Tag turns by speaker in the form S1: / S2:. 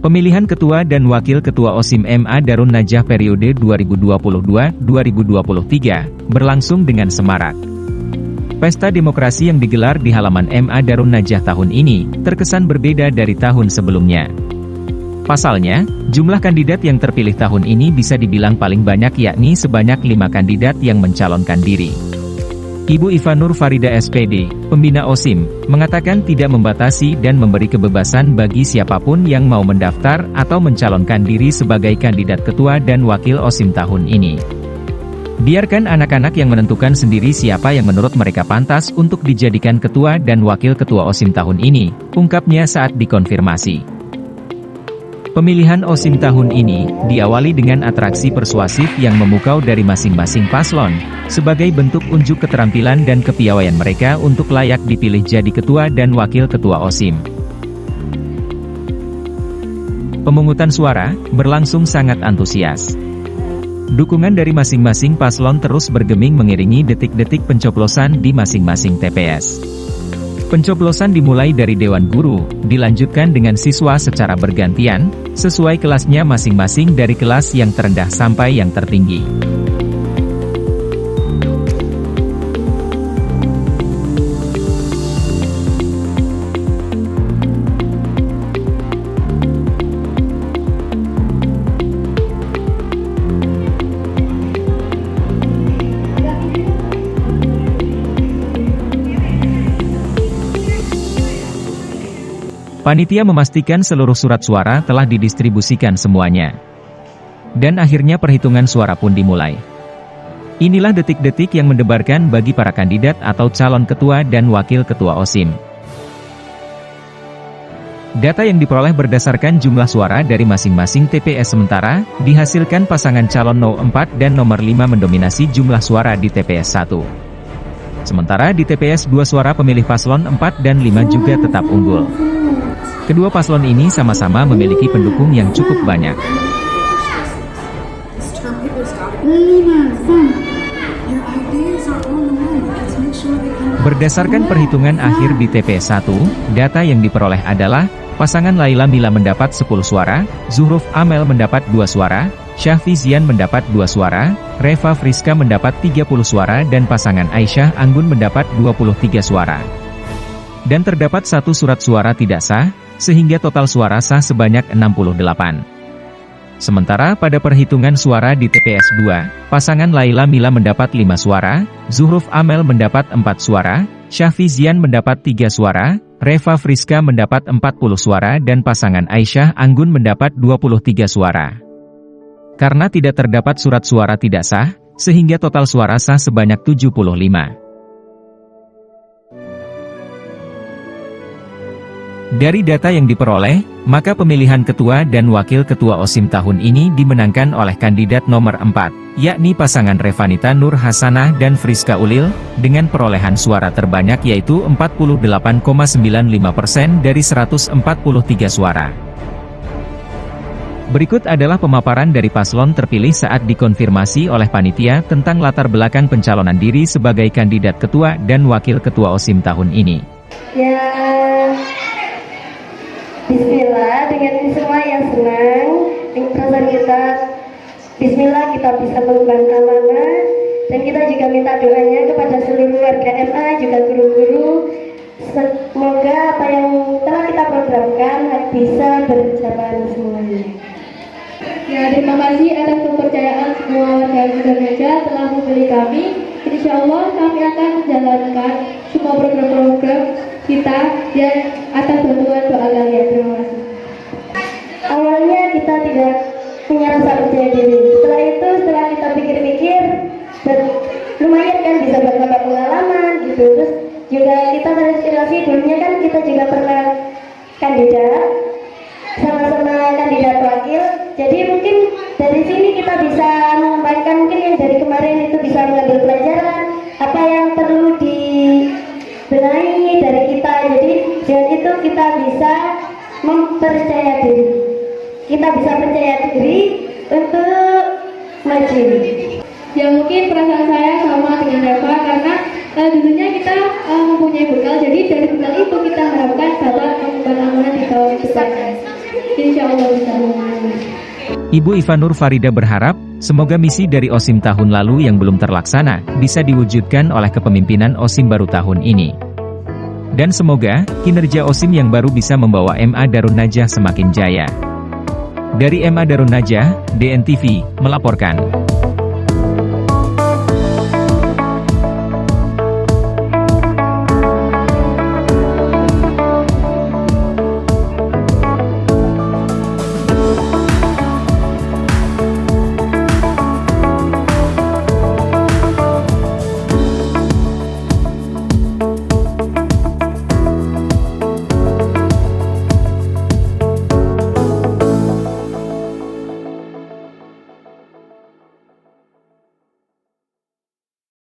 S1: Pemilihan Ketua dan Wakil Ketua OSIM MA Darun Najah periode 2022-2023 berlangsung dengan semarak. Pesta demokrasi yang digelar di halaman MA Darun Najah tahun ini terkesan berbeda dari tahun sebelumnya. Pasalnya, jumlah kandidat yang terpilih tahun ini bisa dibilang paling banyak, yakni sebanyak 5 kandidat yang mencalonkan diri. Ibu Iva Nur Farida SPD, pembina OSIM, mengatakan tidak membatasi dan memberi kebebasan bagi siapapun yang mau mendaftar atau mencalonkan diri sebagai kandidat ketua dan wakil OSIM tahun ini. Biarkan anak-anak yang menentukan sendiri siapa yang menurut mereka pantas untuk dijadikan ketua dan wakil ketua OSIM tahun ini, ungkapnya saat dikonfirmasi. Pemilihan OSIM tahun ini diawali dengan atraksi persuasif yang memukau dari masing-masing paslon, sebagai bentuk unjuk keterampilan dan kepiawaian mereka untuk layak dipilih jadi ketua dan wakil ketua OSIM. Pemungutan suara berlangsung sangat antusias. Dukungan dari masing-masing paslon terus bergeming mengiringi detik-detik pencoblosan di masing-masing TPS. Pencoblosan dimulai dari Dewan Guru, dilanjutkan dengan siswa secara bergantian, sesuai kelasnya masing-masing dari kelas yang terendah sampai yang tertinggi. Panitia memastikan seluruh surat suara telah didistribusikan semuanya. Dan akhirnya perhitungan suara pun dimulai. Inilah detik-detik yang mendebarkan bagi para kandidat atau calon ketua dan wakil ketua OSIM. Data yang diperoleh berdasarkan jumlah suara dari masing-masing TPS, sementara dihasilkan pasangan calon nomor 4 dan nomor 5 mendominasi jumlah suara di TPS 1. Sementara di TPS 2 suara pemilih paslon 4 dan 5 juga tetap unggul. Kedua paslon ini sama-sama memiliki pendukung yang cukup banyak. Berdasarkan perhitungan akhir di TPS 1, data yang diperoleh adalah, pasangan Laila Mila mendapat 10 suara, Zuhruf Amel mendapat 2 suara, Syahfi Zian mendapat 2 suara, Reva Friska mendapat 30 suara dan pasangan Aisyah Anggun mendapat 23 suara. Dan terdapat 1 surat suara tidak sah, sehingga total suara sah sebanyak 68. Sementara pada perhitungan suara di TPS 2, pasangan Laila Mila mendapat 5 suara, Zuhruf Amel mendapat 4 suara, Syahfi Zian mendapat 3 suara, Reva Friska mendapat 40 suara dan pasangan Aisyah Anggun mendapat 23 suara. Karena tidak terdapat surat suara tidak sah, sehingga total suara sah sebanyak 75. Dari data yang diperoleh, maka pemilihan ketua dan wakil ketua OSIM tahun ini dimenangkan oleh kandidat nomor 4, yakni pasangan Revanita Nur Hasanah dan Friska Ulil, dengan perolehan suara terbanyak yaitu 48,95% dari 143 suara. Berikut adalah pemaparan dari paslon terpilih saat dikonfirmasi oleh panitia tentang latar belakang pencalonan diri sebagai kandidat ketua dan wakil ketua OSIM tahun ini.
S2: Bismillah, dengan semua yang senang, dengan perasaan kita, Bismillah kita bisa mengemban amanah, dan kita juga minta doanya kepada seluruh warga MA, juga guru-guru, semoga apa yang telah kita programkan bisa berjalan semuanya.
S3: Ya, terima kasih atas kepercayaan semua warga Indonesia telah memilih kami. Insya Allah kami akan menjalankan semua program-program kita dan atas bantuan doa kalian. Terima kasih.
S2: Awalnya kita tidak punya rasa percaya diri. Setelah itu, setelah kita pikir-pikir, dan lumayan kan bisa bertambah pengalaman gitu. Terus juga kita terinspirasi, dulunya kan kita juga pernah kandidat, sama-sama kandidat wakil. Jadi mungkin dari sini kita bisa mengembangkan, mungkin yang dari kemarin itu bisa mengambil pelajaran apa yang perlu dibenahi dari kita. Jadi dengan itu kita bisa mempercaya diri. Kita bisa percaya diri untuk maju.
S3: Ya, mungkin perasaan saya sama dengan Reva karena dulunya kita mempunyai bekal. Jadi dari bekal itu kita harapkan dapat mengemban amanah di tahun depan. insya Allah bisa.
S1: Ibu Ivanur Farida berharap, semoga misi dari OSIM tahun lalu yang belum terlaksana, bisa diwujudkan oleh kepemimpinan OSIM baru tahun ini. Dan semoga, kinerja OSIM yang baru bisa membawa MA Darun Najah semakin jaya. Dari MA Darun Najah, DNTV, melaporkan.